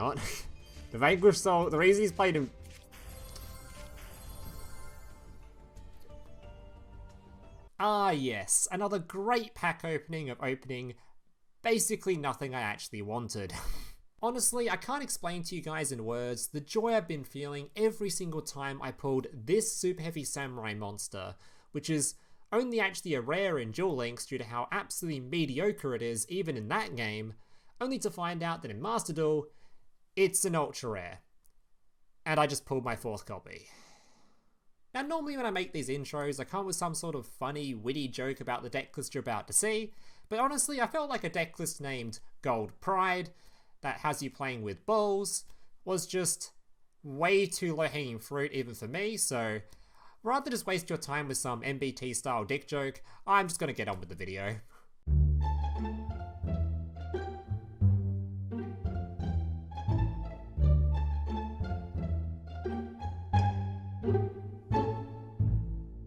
not. The Vanquished Soul, the reason he's played him... Ah yes, another great pack opening of opening basically nothing I actually wanted. Honestly, I can't explain to you guys in words the joy I've been feeling every single time I pulled this super heavy samurai monster, which is only actually a rare in Duel Links due to how absolutely mediocre it is even in that game, only to find out that in Master Duel, it's an ultra rare. And I just pulled my 4th copy. Now normally when I make these intros, I come with some sort of funny, witty joke about the deck list you're about to see, but honestly I felt like a deck list named Gold Pride, that has you playing with bulls, was just way too low hanging fruit even for me, so rather than just waste your time with some MBT style dick joke, I'm just gonna get on with the video.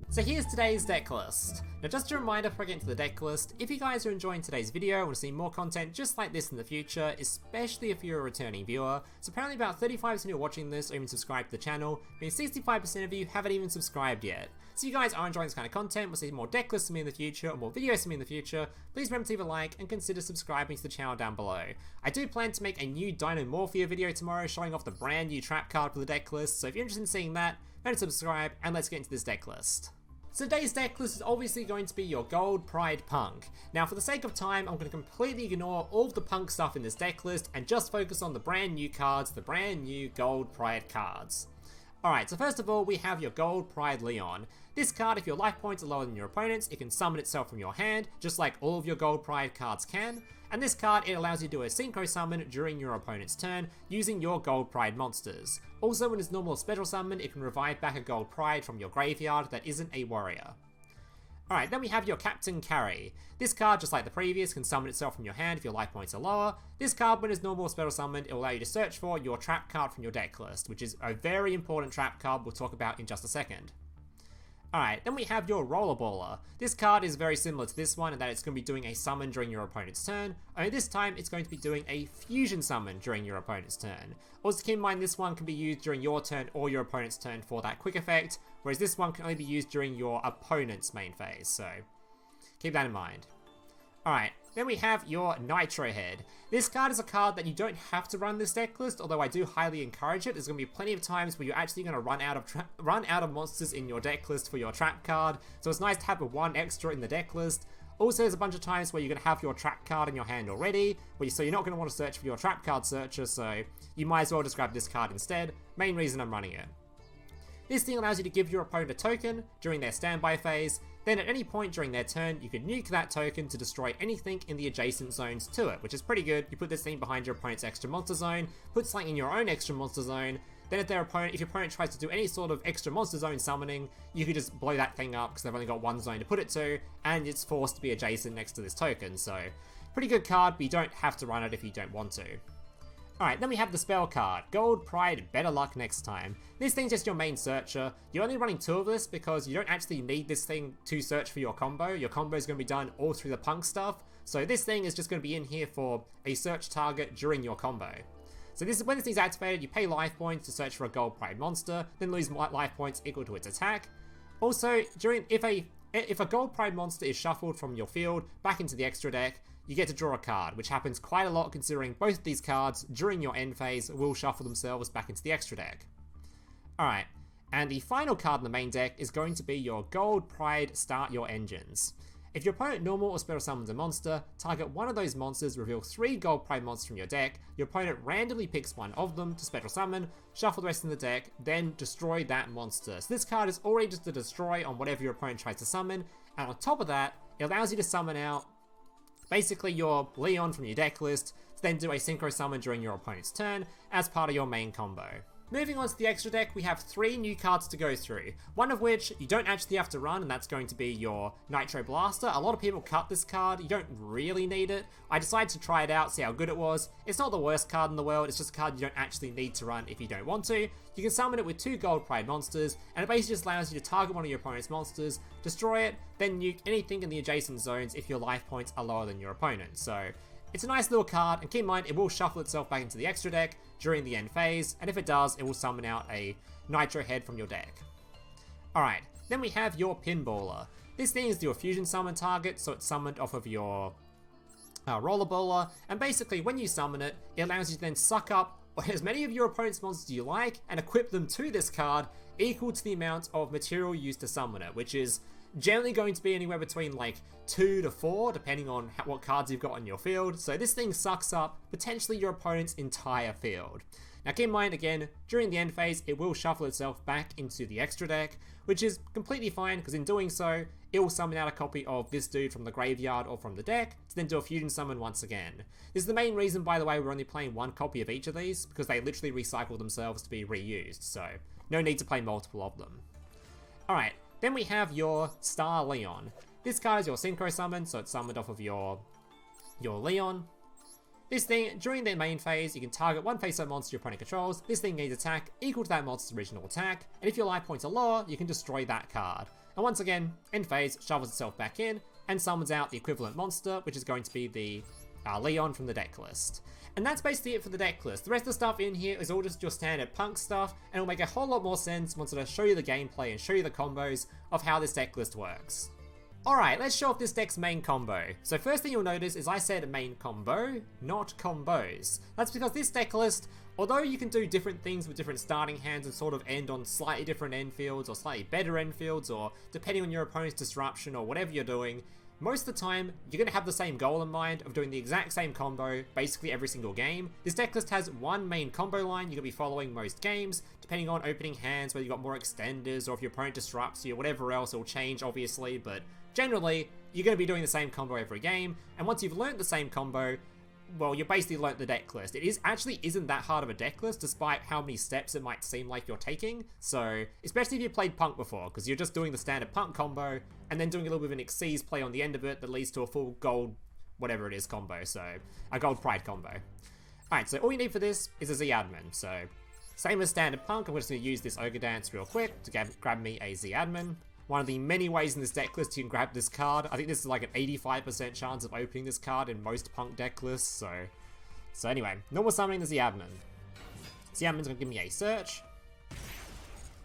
So here's today's deck list. Now just a reminder before I get into the deck list, if you guys are enjoying today's video and want to see more content just like this in the future, especially if you're a returning viewer, so apparently about 35% of you watching this are even subscribed to the channel, meaning 65% of you haven't even subscribed yet. So if you guys are enjoying this kind of content, want to see more deck lists from me in the future, or more videos from me in the future, please remember to leave a like and consider subscribing to the channel down below. I do plan to make a new Dynamorphia video tomorrow showing off the brand new trap card for the deck list, so if you're interested in seeing that, remember to subscribe and let's get into this deck list. So today's deck list is obviously going to be your Gold Pride P.U.N.K. Now for the sake of time, I'm going to completely ignore all of the P.U.N.K stuff in this deck list and just focus on the brand new cards, the brand new Gold Pride cards. Alright, so first of all we have your Gold Pride Leon. This card, if your life points are lower than your opponent's, it can summon itself from your hand, just like all of your Gold Pride cards can. And this card, it allows you to do a Synchro Summon during your opponent's turn, using your Gold Pride monsters. Also, when it's normal or special summon, it can revive back a Gold Pride from your graveyard that isn't a warrior. Alright, then we have your Captain Carrie. This card, just like the previous, can summon itself from your hand if your life points are lower. This card, when it's normal or special summoned, it will allow you to search for your trap card from your deck list, which is a very important trap card we'll talk about in just a second. Alright, then we have your Rollerballer. This card is very similar to this one in that it's going to be doing a summon during your opponent's turn, only this time it's going to be doing a fusion summon during your opponent's turn. Also keep in mind this one can be used during your turn or your opponent's turn for that quick effect, whereas this one can only be used during your opponent's main phase, so keep that in mind. Alright, then we have your Nytro Head. This card is a card that you don't have to run this deck list, although I do highly encourage it. There's going to be plenty of times where you're actually going to run out of monsters in your deck list for your trap card, so it's nice to have one extra in the deck list. Also, there's a bunch of times where you're going to have your trap card in your hand already, so you're not going to want to search for your trap card searcher, so you might as well just grab this card instead. Main reason I'm running it. This thing allows you to give your opponent a token during their standby phase, then at any point during their turn, you can nuke that token to destroy anything in the adjacent zones to it, which is pretty good. You put this thing behind your opponent's extra monster zone, put something in your own extra monster zone, then if your opponent tries to do any sort of extra monster zone summoning, you can just blow that thing up because they've only got one zone to put it to, and it's forced to be adjacent next to this token, so pretty good card, but you don't have to run it if you don't want to. Alright, then we have the spell card, Gold Pride Better Luck Next Time. This thing's just your main searcher. You're only running 2 of this because you don't actually need this thing to search for your combo. Your combo is going to be done all through the P.U.N.K stuff, so this thing is just going to be in here for a search target during your combo. So this is when this thing's activated, you pay life points to search for a Gold Pride monster, then lose life points equal to its attack. Also, if a Gold Pride monster is shuffled from your field back into the extra deck, you get to draw a card, which happens quite a lot considering both of these cards during your end phase will shuffle themselves back into the extra deck. Alright, and the final card in the main deck is going to be your Gold Pride Start Your Engines. If your opponent normal or special summons a monster, target one of those monsters, reveal 3 Gold Pride monsters from your deck, your opponent randomly picks one of them to special summon, shuffle the rest in the deck, then destroy that monster. So this card is already just a destroy on whatever your opponent tries to summon, and on top of that, it allows you to summon out basically your Leon from your deck list to then do a Synchro Summon during your opponent's turn as part of your main combo. Moving on to the extra deck, we have 3 new cards to go through, one of which you don't actually have to run, and that's going to be your Nitro Blaster. A lot of people cut this card, you don't really need it. I decided to try it out, see how good it was. It's not the worst card in the world, it's just a card you don't actually need to run if you don't want to. You can summon it with 2 Gold Pride monsters, and it basically just allows you to target one of your opponent's monsters, destroy it, then nuke anything in the adjacent zones if your life points are lower than your opponent. So It's a nice little card, and keep in mind it will shuffle itself back into the extra deck during the end phase, and if it does, it will summon out a Nytro head from your deck. Alright, then we have your Pinballer. This thing is your fusion summon target, so it's summoned off of your Rollerballer, and basically when you summon it, it allows you to then suck up as many of your opponent's monsters you like and equip them to this card equal to the amount of material used to summon it, which is generally going to be anywhere between like 2 to 4 depending on what cards you've got on your field. So this thing sucks up potentially your opponent's entire field. Now keep in mind again, during the end phase it will shuffle itself back into the extra deck, which is completely fine because in doing so it will summon out a copy of this dude from the graveyard or from the deck to then do a fusion summon once again. This is the main reason, by the way, we're only playing one copy of each of these, because they literally recycle themselves to be reused, so no need to play multiple of them. Alright, then we have your Star Leon. This card is your Synchro summon, so it's summoned off of your Leon. This thing, during their main phase, you can target one face-up monster your opponent controls. This thing gains attack equal to that monster's original attack, and if your life points are lower, you can destroy that card. And once again, end phase, shovels itself back in, and summons out the equivalent monster, which is going to be the Leon from the deck list. And that's basically it for the deck list. The rest of the stuff in here is all just your standard punk stuff, and it'll make a whole lot more sense once I show you the gameplay and show you the combos of how this deck list works. Alright, let's show off this deck's main combo. So first thing you'll notice is I said main combo, not combos. That's because this deck list, although you can do different things with different starting hands and sort of end on slightly different end fields or slightly better end fields, or depending on your opponent's disruption or whatever you're doing, most of the time you're going to have the same goal in mind of doing the exact same combo basically every single game. This deck list has one main combo line you're going to be following most games, depending on opening hands, whether you've got more extenders or if your opponent disrupts you or whatever else. It'll change obviously, but generally, you're going to be doing the same combo every game, and once you've learnt the same combo, well, you basically learnt the deck list. It actually isn't that hard of a deck list, despite how many steps it might seem like you're taking. So, especially if you've played Punk before, because you're just doing the standard Punk combo, and then doing a little bit of an Xyz play on the end of it that leads to a full gold, whatever it is, combo. So, a gold pride combo. Alright, so all you need for this is a Z admin. So, same as standard Punk, I'm just going to use this Ogre dance real quick to grab me a Z admin. One of the many ways in this deck list you can grab this card. I think this is like an 85% chance of opening this card in most Punk deck lists, so anyway, normal summoning the Z-Admin. Z-Admin's gonna give me a search.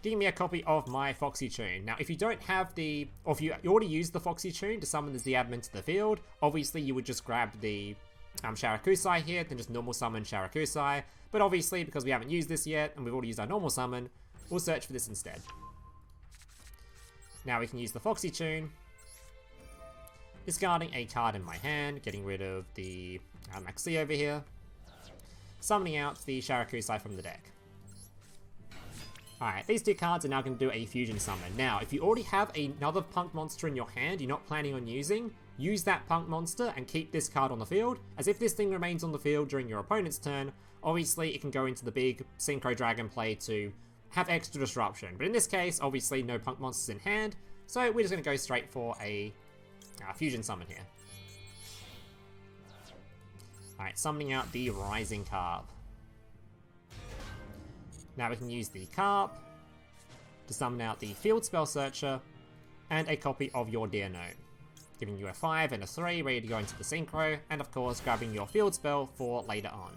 Give me a copy of my Foxy Tune. Now, if you don't have or if you already used the Foxy Tune to summon the Z-Admin to the field, obviously you would just grab the Sharakusai here, then just normal summon Sharakusai. But obviously, because we haven't used this yet, and we've already used our normal summon, we'll search for this instead. Now we can use the Foxy Tune, discarding a card in my hand, getting rid of the Maxx over here, summoning out the Sharakusai from the deck. Alright, these two cards are now going to do a fusion summon. Now, if you already have another Punk monster in your hand you're not planning on using, use that Punk monster and keep this card on the field, as if this thing remains on the field during your opponent's turn, obviously it can go into the big Synchro Dragon play to have extra disruption. But in this case, obviously no Punk monsters in hand, so we're just going to go straight for a fusion summon here. Alright, summoning out the Rising Carp. Now we can use the Carp to summon out the Field Spell Searcher and a copy of your Dear Note, giving you a 5 and a 3 ready to go into the Synchro, and of course grabbing your Field Spell for later on.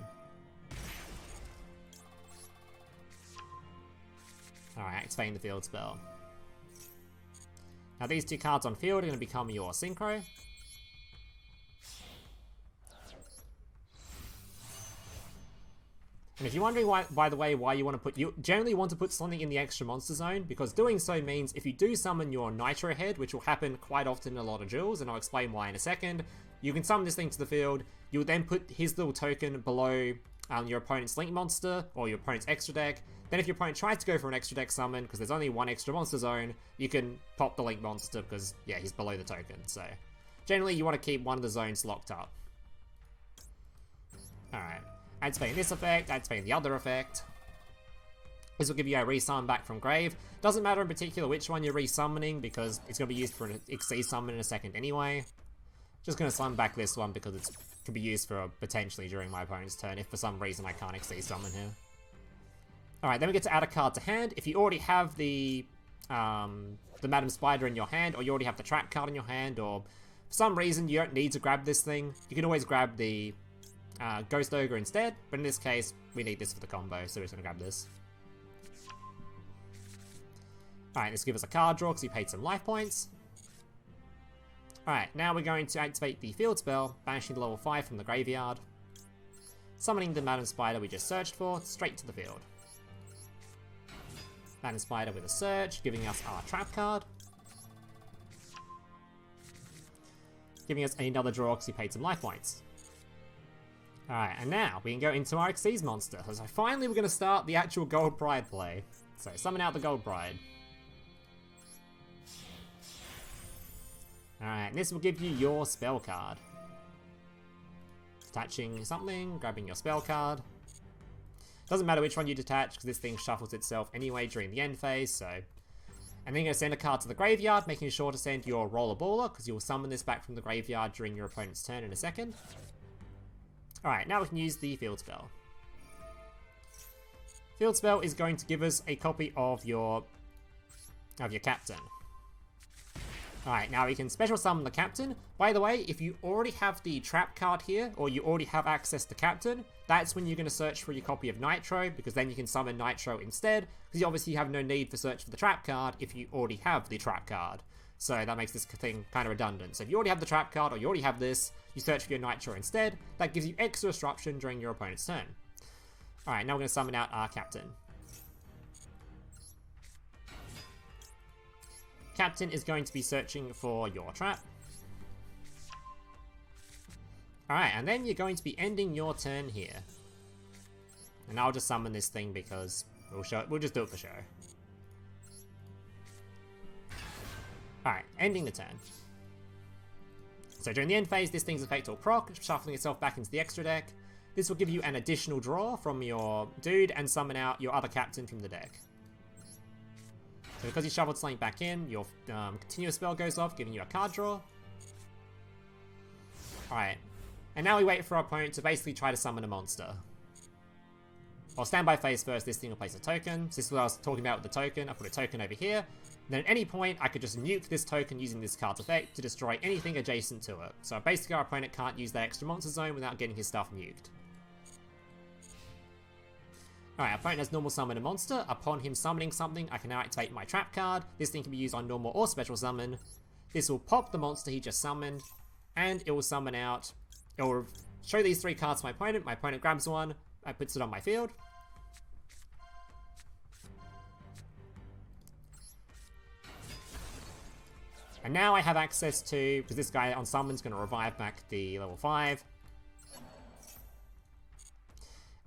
Alright, activating the Field Spell. Now these two cards on field are going to become your Synchro. And if you're wondering why, by the way, why you generally want to put something in the extra monster zone, because doing so means if you do summon your Nytro head, which will happen quite often in a lot of duels, and I'll explain why in a second, you can summon this thing to the field, you'll then put his little token below your opponent's Link monster, or your opponent's extra deck. Then if your opponent tries to go for an extra deck summon, because there's only one extra monster zone, you can pop the Link monster, because, yeah, he's below the token. So, generally you want to keep one of the zones locked up. Alright, activating this effect, activating the other effect. This will give you a resummon back from grave. Doesn't matter in particular which one you're resummoning, because it's going to be used for an Xyz summon in a second anyway. Just going to summon back this one, because it could be used for potentially during my opponent's turn, if for some reason I can't Xyz summon here. Alright, then we get to add a card to hand. If you already have the Madam Spider in your hand, or you already have the Trap card in your hand, or for some reason you don't need to grab this thing, you can always grab the Ghost Ogre instead, but in this case, we need this for the combo, so we're just going to grab this. Alright, this will give us a card draw because we paid some life points. Alright, now we're going to activate the field spell, banishing the level 5 from the graveyard. Summoning the Adamancipator we just searched for, straight to the field. Adamancipator with a search, giving us our trap card. Giving us another draw because we paid some life points. Alright, and now we can go into our Xyz monster. So finally we're going to start the actual Gold Bride play. So summon out the Gold Bride. Alright, and this will give you your spell card. Detaching something, grabbing your spell card. Doesn't matter which one you detach, because this thing shuffles itself anyway during the end phase, so... And then you're going to send a card to the graveyard, making sure to send your Rollerballer, because you'll summon this back from the graveyard during your opponent's turn in a second. Alright, now we can use the field spell. Field spell is going to give us a copy of your captain. Alright, now we can special summon the captain. By the way, if you already have the trap card here, or you already have access to captain, that's when you're going to search for your copy of Nytro, because then you can summon Nytro instead, because you obviously have no need for search for the trap card if you already have the trap card. So that makes this thing kind of redundant. So if you already have the trap card, or you already have this, you search for your Nytro instead, that gives you extra disruption during your opponent's turn. Alright, now we're going to summon out our captain. Captain is going to be searching for your trap. Alright, and then you're going to be ending your turn here. And I'll just summon this thing because we'll just do it for show. Alright, ending the turn. So during the end phase, this thing's effect will proc, shuffling itself back into the extra deck. This will give you an additional draw from your dude and summon out your other captain from the deck. So because you shuffled something back in, your continuous spell goes off, giving you a card draw. Alright, and now we wait for our opponent to basically try to summon a monster. I'll stand by phase first, this thing will place a token. So this is what I was talking about with the token. I put a token over here. Then at any point, I could just nuke this token using this card's effect to destroy anything adjacent to it. So basically our opponent can't use that extra monster zone without getting his stuff nuked. Alright, our opponent has normal summon a monster. Upon him summoning something, I can now activate my trap card. This thing can be used on normal or special summon. This will pop the monster he just summoned, and it will summon out... It will show these 3 cards to my opponent. My opponent grabs one, puts it on my field. And now I have access to... Because this guy on summon is going to revive back the level 5.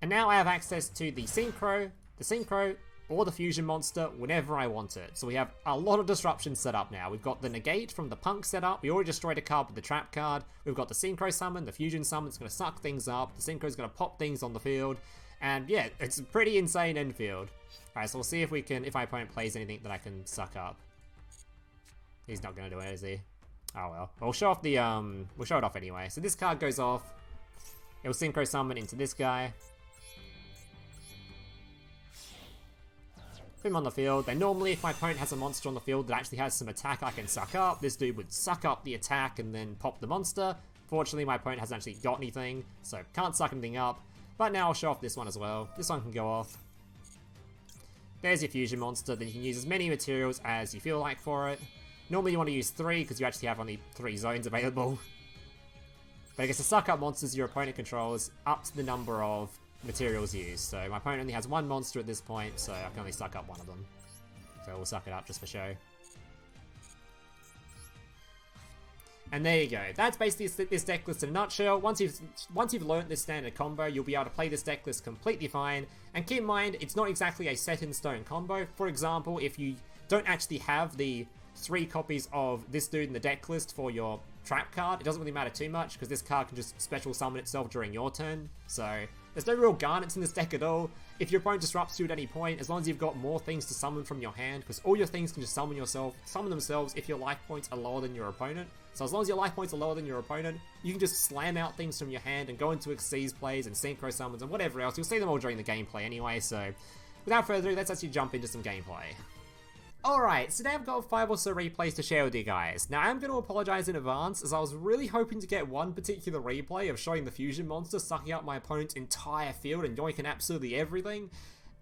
And now I have access to the Synchro, or the Fusion Monster whenever I want it. So we have a lot of disruption set up now. We've got the Negate from the Punk set up. We already destroyed a card with the Trap card. We've got the Synchro Summon, the Fusion Summon. It's going to suck things up. The Synchro is going to pop things on the field. And yeah, it's a pretty insane end field. Alright, so we'll see if we can, if my opponent plays anything that I can suck up. He's not going to do it, is he? Oh well. We'll show off the, we'll show it off anyway. So this card goes off. It will Synchro Summon into this guy. Him on the field. Then normally if my opponent has a monster on the field that actually has some attack I can suck up, this dude would suck up the attack and then pop the monster. Fortunately my opponent hasn't actually got anything, so can't suck anything up. But now I'll show off this one as well. This one can go off. There's your fusion monster. Then you can use as many materials as you feel like for it. Normally you want to use 3 because you actually have only 3 zones available. But I guess to suck up monsters your opponent controls up to the number of materials used. So my opponent only has 1 monster at this point, so I can only suck up 1 of them. So we'll suck it up just for show. And there you go. That's basically this deck list in a nutshell. Once you've learned this standard combo, you'll be able to play this deck list completely fine. And keep in mind, it's not exactly a set in stone combo. For example, if you don't actually have the 3 copies of this dude in the deck list for your trap card, it doesn't really matter too much because this card can just special summon itself during your turn. So there's no real garnets in this deck at all. If your opponent disrupts you at any point, as long as you've got more things to summon from your hand, because all your things can just summon themselves if your life points are lower than your opponent. So as long as your life points are lower than your opponent, you can just slam out things from your hand and go into Xyz plays and Synchro Summons and whatever else. You'll see them all during the gameplay anyway, so without further ado, let's actually jump into some gameplay. Alright, so now I've got 5 or so replays to share with you guys. Now I'm going to apologise in advance, as I was really hoping to get one particular replay of showing the fusion monster sucking up my opponent's entire field and yoinking absolutely everything.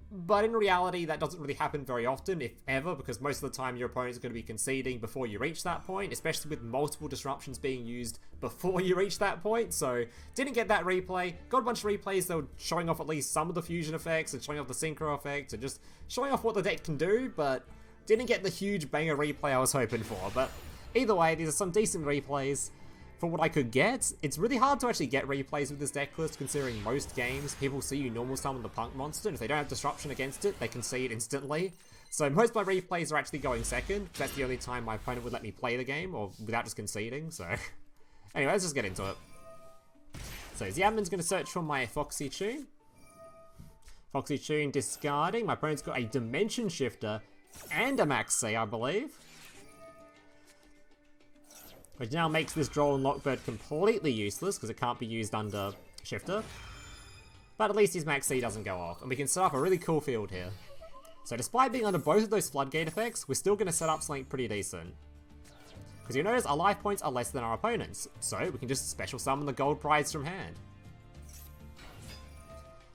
But in reality, that doesn't really happen very often, if ever, because most of the time your opponent is going to be conceding before you reach that point, especially with multiple disruptions being used before you reach that point. So, didn't get that replay. Got a bunch of replays that were showing off at least some of the fusion effects and showing off the synchro effects and just showing off what the deck can do, but didn't get the huge banger replay I was hoping for. But either way, these are some decent replays for what I could get. It's really hard to actually get replays with this deck list, considering most games people see you normal summon the Punk monster, and if they don't have disruption against it, they concede instantly. So most of my replays are actually going second, because that's the only time my opponent would let me play the game, or without just conceding, so... Anyway, let's just get into it. So Xianmin's going to search for my Foxy P.U.N.K. Foxy P.U.N.K discarding. My opponent's got a Dimension Shifter and a Maxx, I believe. Which now makes this Droll and Lockbird completely useless, because it can't be used under Shifter. But at least his Maxx doesn't go off, and we can set up a really cool field here. So despite being under both of those Floodgate effects, we're still going to set up something pretty decent. Because you notice our life points are less than our opponents, so we can just special summon the gold prize from hand.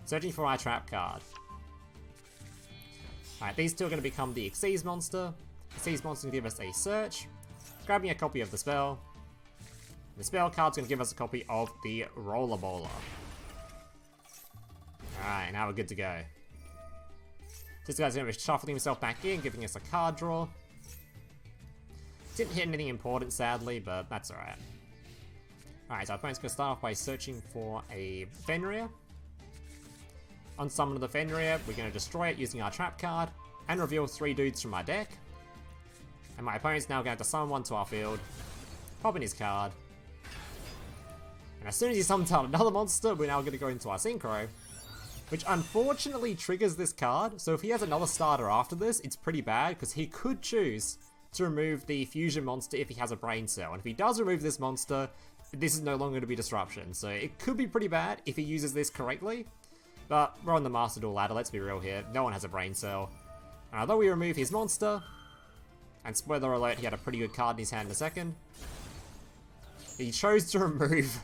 Searching for our trap card. Alright, these two are going to become the Xyz monster. The Xyz monster will give us a search. Grabbing a copy of the spell. The spell card's going to give us a copy of the Roller Bowler. Alright, now we're good to go. This guy's going to be shuffling himself back in, giving us a card draw. Didn't hit anything important, sadly, but that's alright. Alright, so our opponent's going to start off by searching for a Fenrir. Unsummon the Fenrir, we're going to destroy it using our trap card, and reveal 3 dudes from our deck. And my opponent's now going to have to summon one to our field, pop in his card. And as soon as he summons out another monster, we're now going to go into our Synchro, which unfortunately triggers this card. So if he has another starter after this, it's pretty bad, because he could choose to remove the fusion monster if he has a brain cell. And if he does remove this monster, this is no longer going to be disruption. So it could be pretty bad if he uses this correctly. But we're on the Master Duel ladder, let's be real here. No one has a brain cell. And although we remove his monster, and spoiler alert, he had a pretty good card in his hand in a second, he chose to remove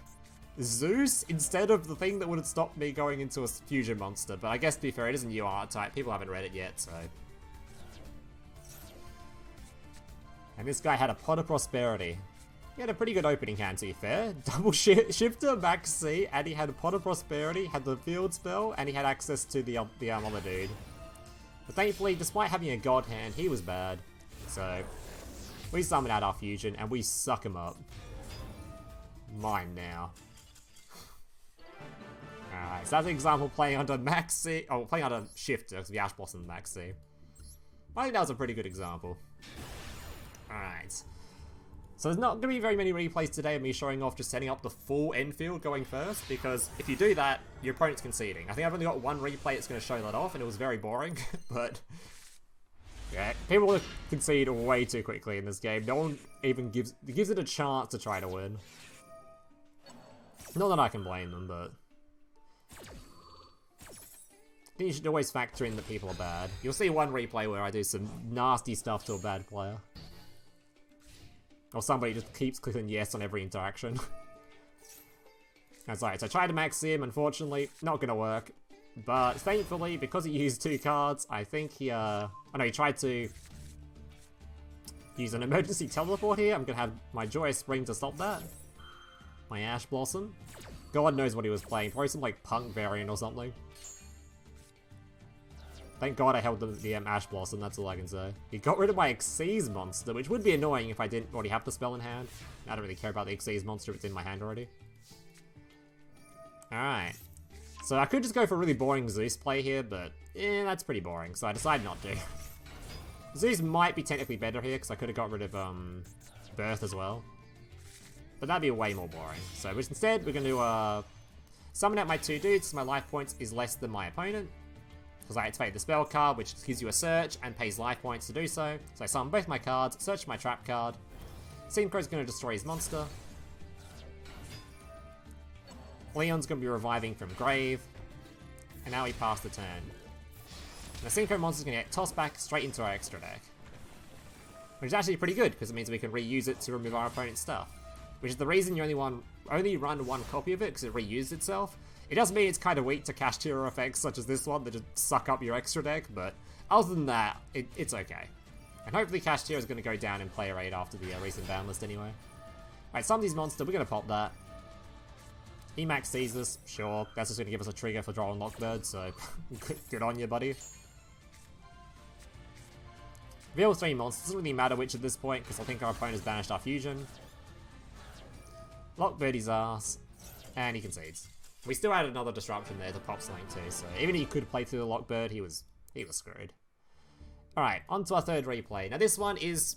Zeus instead of the thing that would have stopped me going into a fusion monster. But I guess to be fair, it is a new art type. People haven't read it yet, so... And this guy had a Pot of Prosperity. He had a pretty good opening hand, to be fair. Double Shifter, Maxx, and he had a Pot of Prosperity, had the field spell, and he had access to the other dude. But thankfully, despite having a god hand, he was bad. So, we summon out our fusion, and we suck him up. Mine now. Alright, so that's an example playing under Maxx, oh, playing under Shifter, because the Ash Blossom Maxx. I think that was a pretty good example. Alright. So there's not going to be very many replays today of me showing off just setting up the full end field going first, because if you do that, your opponent's conceding. I think I've only got one replay that's going to show that off, and it was very boring, but... Yeah, people concede way too quickly in this game. No one even gives it a chance to try to win. Not that I can blame them, but... I think you should always factor in that people are bad. You'll see one replay where I do some nasty stuff to a bad player. Or somebody just keeps clicking yes on every interaction. That's right, so I tried to max him, unfortunately, not gonna work. But thankfully, because he used 2 cards, I think he, oh no, he tried to use an emergency teleport here. I'm gonna have my Joyous Spring to stop that. My Ash Blossom. God knows what he was playing, probably some like Punk variant or something. Thank God I held the Ash Blossom, that's all I can say. He got rid of my Xyz monster, which would be annoying if I didn't already have the spell in hand. I don't really care about the Xyz monster if it's in my hand already. Alright. So I could just go for a really boring Zeus play here, but that's pretty boring, so I decided not to. Zeus might be technically better here, because I could have got rid of Birth as well. But that'd be way more boring. So instead, we're going to summon out my 2 dudes, so my life points is less than my opponent. Because I activate the spell card, which gives you a search and pays life points to do so. So I summon both my cards, search my trap card. Synchro's going to destroy his monster. Leon's going to be reviving from grave. And now we pass the turn. And the Synchro monster's going to get tossed back straight into our extra deck. Which is actually pretty good, because it means we can reuse it to remove our opponent's stuff. Which is the reason you only run one copy of it, because it reuses itself. It does mean it's kind of weak to Kashtira effects such as this one that just suck up your extra deck, but other than that, it's okay. And hopefully Kashtira is going to go down in player 8 after the recent ban list anyway. Alright, Somebody's Monster, we're going to pop that. Emax sees this, sure. That's just going to give us a trigger for Droll and Lockbird, so good on you, buddy. Reveal 3 monsters, doesn't really matter which at this point, because I think our opponent has banished our fusion. Lockbird his ass, and he concedes. We still added another disruption there to pop something too, so even if he could play through the Lockbird, he was screwed. Alright, on to our third replay. Now this one is,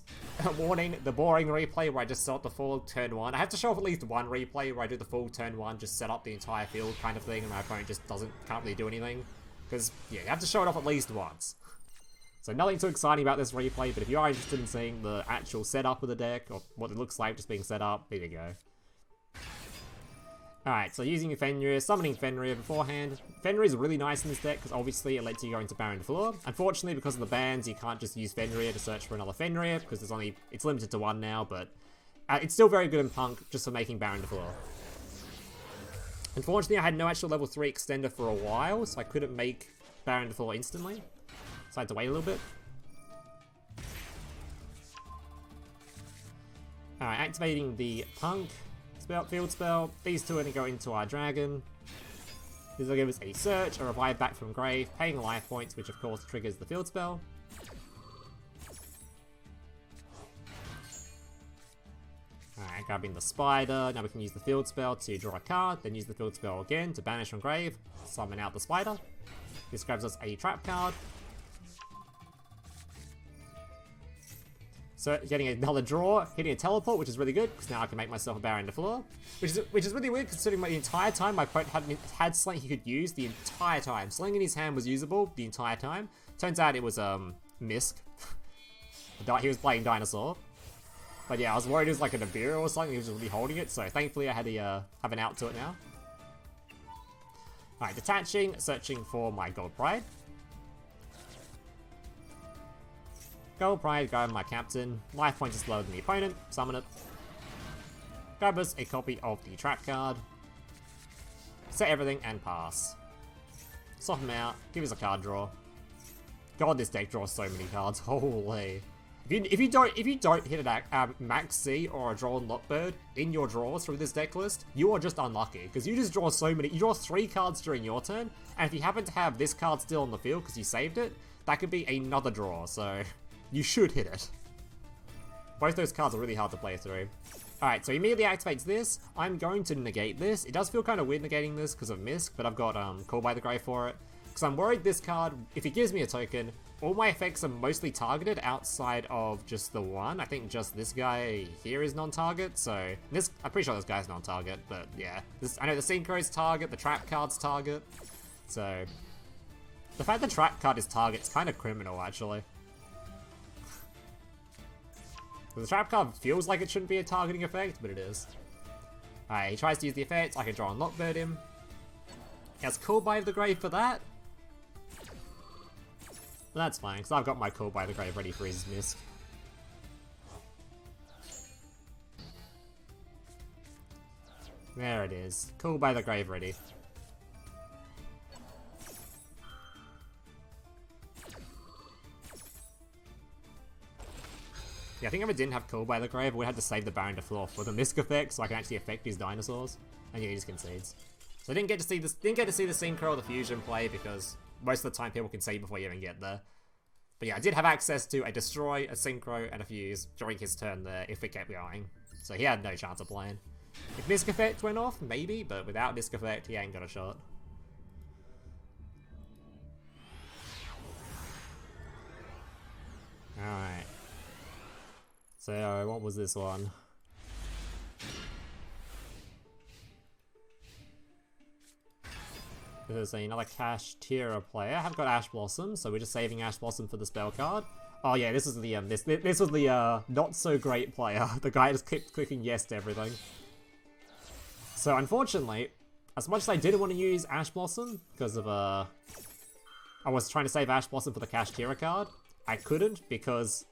warning, the boring replay where I just set up the full turn 1. I have to show off at least one replay where I do the full turn 1, just set up the entire field kind of thing, and my opponent just can't really do anything. Because, yeah, you have to show it off at least once. So nothing too exciting about this replay, but if you are interested in seeing the actual setup of the deck, or what it looks like just being set up, here you go. Alright, so using Fenrir, summoning Fenrir beforehand. Fenrir is really nice in this deck because obviously it lets you go into Baronne De Fleur. Unfortunately, because of the bans, you can't just use Fenrir to search for another Fenrir because it's limited to 1 now, but it's still very good in Punk just for making Baronne De Fleur. Unfortunately, I had no actual level 3 extender for a while, so I couldn't make Baronne De Fleur instantly. So I had to wait a little bit. Alright, activating the Punk. Field spell. These two are going to go into our dragon. This will give us a search, a revive back from grave, paying life points, which of course triggers the field spell. Alright, grabbing the spider. Now we can use the field spell to draw a card, then use the field spell again to banish from grave, summon out the spider. This grabs us a trap card. So getting another draw, hitting a teleport, which is really good, because now I can make myself a Baronne De Fleur. Which is really weird, considering the entire time my opponent had Sling he could use the entire time. Sling in his hand was usable the entire time. Turns out it was, Misk. He was playing Dinosaur. But yeah, I was worried it was like a Nibiru or something, he was really holding it, so thankfully I had to, have an out to it now. Alright, detaching, searching for my Gold Pride. Gold Pride, grab my captain. Life points is lower than the opponent. Summon it. Grab us a copy of the trap card. Set everything and pass. Swap him out. Give us a card draw. God, this deck draws so many cards. Holy. If you don't hit a Maxx C or a Droll and Lockbird in your draws through this deck list, you are just unlucky because you just draw so many. You draw 3 cards during your turn, and if you happen to have this card still on the field because you saved it, that could be another draw. So. You should hit it. Both those cards are really hard to play through. Alright, so he immediately activates this. I'm going to negate this. It does feel kind of weird negating this because of Misk, but I've got Call by the Grave for it. Because I'm worried this card, if it gives me a token, all my effects are mostly targeted outside of just the one. I think just this guy here is non-target, so I'm pretty sure this guy's non-target, but yeah. I know the Synchro's target, the Trap card's target, so the fact the Trap card is target is kind of criminal, actually. The trap card feels like it shouldn't be a targeting effect, but it is. Alright, he tries to use the effect. I can draw and Lockbird him. He has Call by the Grave for that. But that's fine, because I've got my Call by the Grave ready for his Misk. There it is. Call by the Grave ready. Yeah, I think if I didn't have Call by the Grave, I would have to save the Baronne De Fleur for the Misk effect, so I can actually affect his dinosaurs. And yeah, he just concedes. So I didn't get to see the Synchro or the Fusion play because most of the time people can see before you even get there. But yeah, I did have access to a Destroy, a Synchro, and a Fuse during his turn there if it kept going. So he had no chance of playing. If Misk effect went off, maybe, but without Misk effect, he ain't got a shot. Alright. So, what was this one? This is another Kashtira player. I have got Ash Blossom, so we're just saving Ash Blossom for the spell card. Oh yeah, this is the this was the not so great player. The guy just kept clicking yes to everything. So unfortunately, as much as I didn't want to use Ash Blossom because of I was trying to save Ash Blossom for the Kashtira card, I couldn't because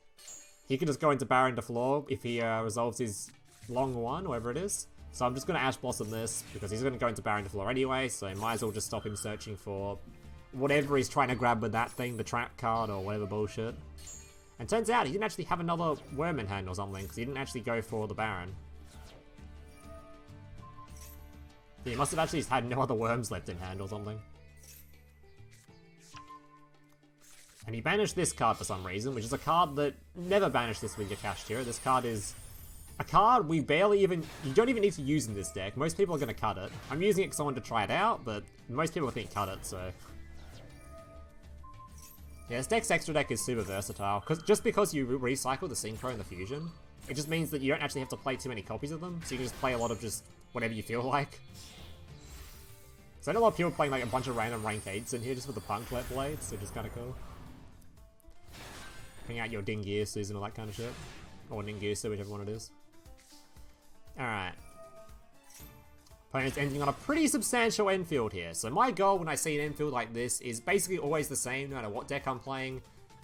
he can just go into Baronne De Fleur if he resolves his long one, whatever it is. So I'm just going to Ash Blossom this, because he's going to go into Baronne De Fleur anyway, so might as well just stop him searching for whatever he's trying to grab with that thing, the trap card or whatever bullshit. And turns out he didn't actually have another worm in hand or something, because he didn't actually go for the Baron. Yeah, he must have actually had no other worms left in hand or something. And he banished this card for some reason, which is a card that never banished this with your Kashtira. This card is a card we barely even... You don't even need to use in this deck. Most people are going to cut it. I'm using it because I wanted to try it out, but most people think cut it, so... Yeah, this deck's extra deck is super versatile. Just because you recycle the Synchro and the Fusion, it just means that you don't actually have to play too many copies of them, so you can just play a lot of just whatever you feel like. So I know a lot of people playing like a bunch of random rank 8s in here just with the Punk Let Blades, which is kind of cool. Bring out your Dingirsus and all that kind of shit. Or Ningirsu, whichever one it is. Alright. Opponent's ending on a pretty substantial infield here. So my goal when I see an infield like this is basically always the same, no matter what deck I'm playing.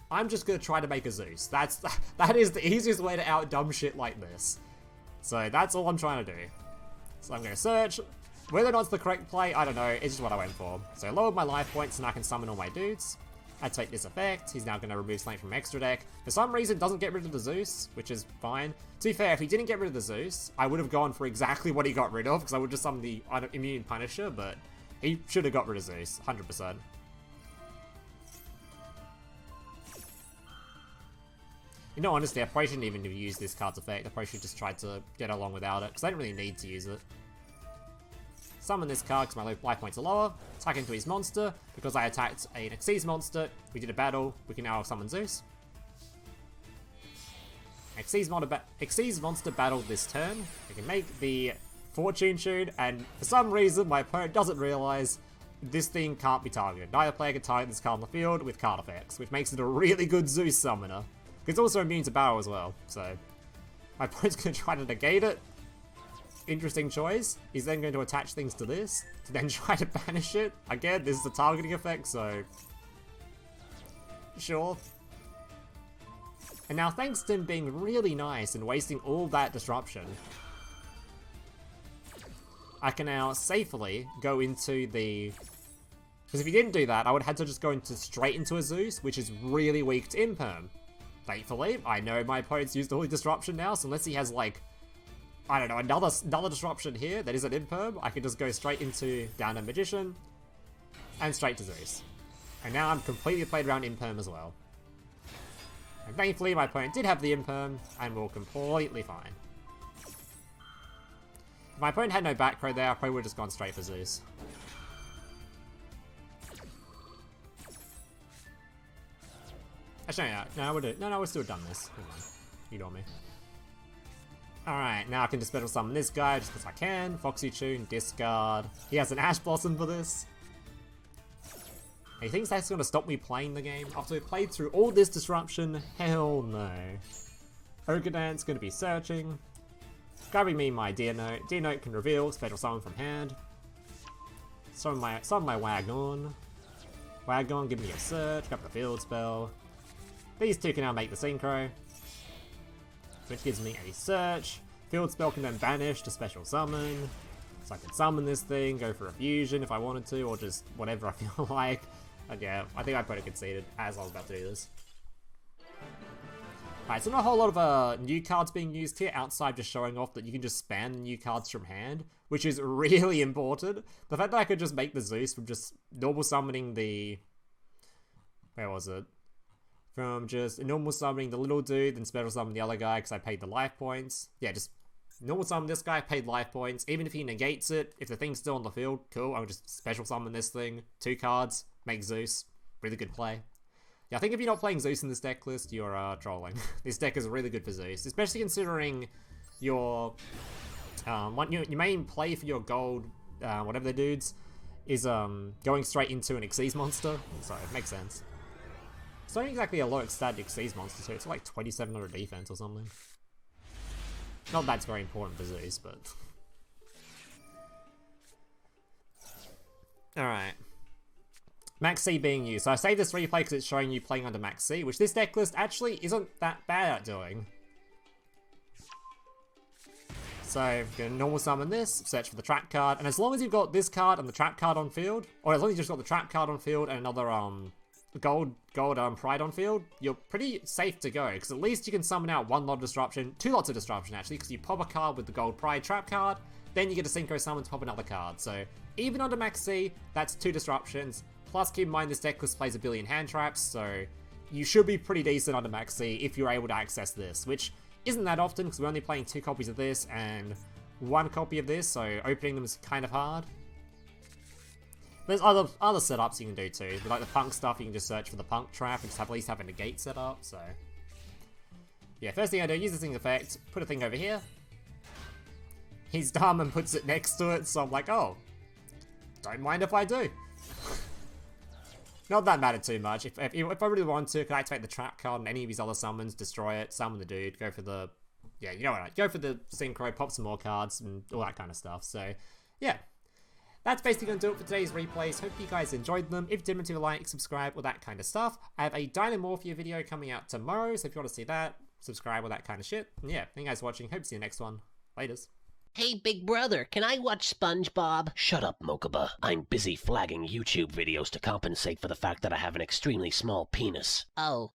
I'm just going to try to make a Zeus. That is the easiest way to out-dumb shit like this. So that's all I'm trying to do. So I'm going to search. Whether or not it's the correct play, I don't know. It's just what I went for. So I lowered my life points and I can summon all my dudes. I take this effect, he's now going to remove something from extra deck. For some reason, doesn't get rid of the Zeus, which is fine. To be fair, if he didn't get rid of the Zeus, I would have gone for exactly what he got rid of, because I would just summon the Immune Punisher, but he should have got rid of Zeus, 100%. You know, honestly, I probably shouldn't even have used this card's effect. I probably should just try to get along without it, because I don't really need to use it. Summon this card because my life points are lower. Attack into his monster. Because I attacked an Xyz monster, we did a battle. We can now summon Zeus. Xyz monster battled this turn. We can make the Fortune Tune, and for some reason my opponent doesn't realize this thing can't be targeted. Neither player can target this card on the field with card effects, which makes it a really good Zeus summoner. It's also immune to battle as well, so my opponent's going to try to negate it. Interesting choice. He's then going to attach things to this, to then try to banish it. Again, this is a targeting effect, so... Sure. And now, thanks to him being really nice and wasting all that disruption, I can now safely go into the... Because if he didn't do that, I would have had to just go straight into a Zeus, which is really weak to Imperm. Thankfully, I know my opponent's used all the disruption now, so unless he has, like, I don't know, another disruption here that isn't Imperm, I can just go straight into Down a Magician, and straight to Zeus. And now I'm completely played around Imperm as well. And thankfully my opponent did have the Imperm, and we're completely fine. If my opponent had no back row there, I probably would have just gone straight for Zeus. Actually, no, I would have, no, I would still have done this. Come on, you got me. Alright, now I can just special summon this guy just because I can. Foxy Tune, discard. He has an Ash Blossom for this. He thinks that's going to stop me playing the game? After we played through all this disruption? Hell no. Ogre Dance going to be searching. Grabbing me my Dear Note. Dear Note can reveal, special summon from hand. Summon my Wagon. Wagon, give me a search, grab the field spell. These two can now make the Synchro, which gives me a search. Field spell can then banish to special summon. So I can summon this thing, go for a fusion if I wanted to, or just whatever I feel like. And yeah, I think I probably conceded as I was about to do this. Alright, so not a whole lot of new cards being used here outside just showing off that you can just spam the new cards from hand, which is really important. The fact that I could just make the Zeus from just normal summoning the... Where was it? From just normal summoning the little dude, then special summon the other guy because I paid the life points. Yeah, just normal summon this guy, paid life points. Even if he negates it, if the thing's still on the field, cool, I'll just special summon this thing. 2 cards, make Zeus. Really good play. Yeah, I think if you're not playing Zeus in this deck list, you're trolling. This deck is really good for Zeus, especially considering your your main play for your gold, whatever the dudes, is going straight into an Xyz monster, so it makes sense. It's not exactly a low static Xyz monster too, it's like 2700 defense or something. Not that's very important for Zeus, but... Alright. Maxx being used. So I saved this replay because it's showing you playing under Maxx, which this deck list actually isn't that bad at doing. So I'm going to normal summon this, search for the trap card, and as long as you've got this card and the trap card on field, or as long as you've just got the trap card on field and another gold pride on field, you're pretty safe to go, because at least you can summon out one lot of disruption, 2 lots of disruption actually, because you pop a card with the gold pride trap card, then you get a synchro summon to pop another card. So even under Maxx, that's 2 disruptions, plus keep in mind this deck list plays a billion hand traps, so you should be pretty decent under Maxx if you're able to access this, which isn't that often because we're only playing 2 copies of this and 1 copy of this, so opening them is kind of hard. There's other setups you can do too. Like the P.U.N.K stuff, you can just search for the P.U.N.K trap and just at least have a negate set up, so... Yeah, first thing I do, use the thing effect, put a thing over here. He's dumb and puts it next to it, so I'm like, oh, don't mind if I do. Not that mattered too much. If I really want to, could activate the trap card on any of his other summons, destroy it, summon the dude, go for the... Yeah, you know what, go for the synchro, pop some more cards, and all that kind of stuff. So, yeah. That's basically going to do it for today's replays. Hope you guys enjoyed them. If you did, leave a like, subscribe, all that kind of stuff. I have a Dynamorphia video coming out tomorrow, so if you want to see that, subscribe, all that kind of shit. And yeah, thank you guys for watching. Hope to see you next one. Laters. Hey, big brother, can I watch SpongeBob? Shut up, Mokuba. I'm busy flagging YouTube videos to compensate for the fact that I have an extremely small penis. Oh.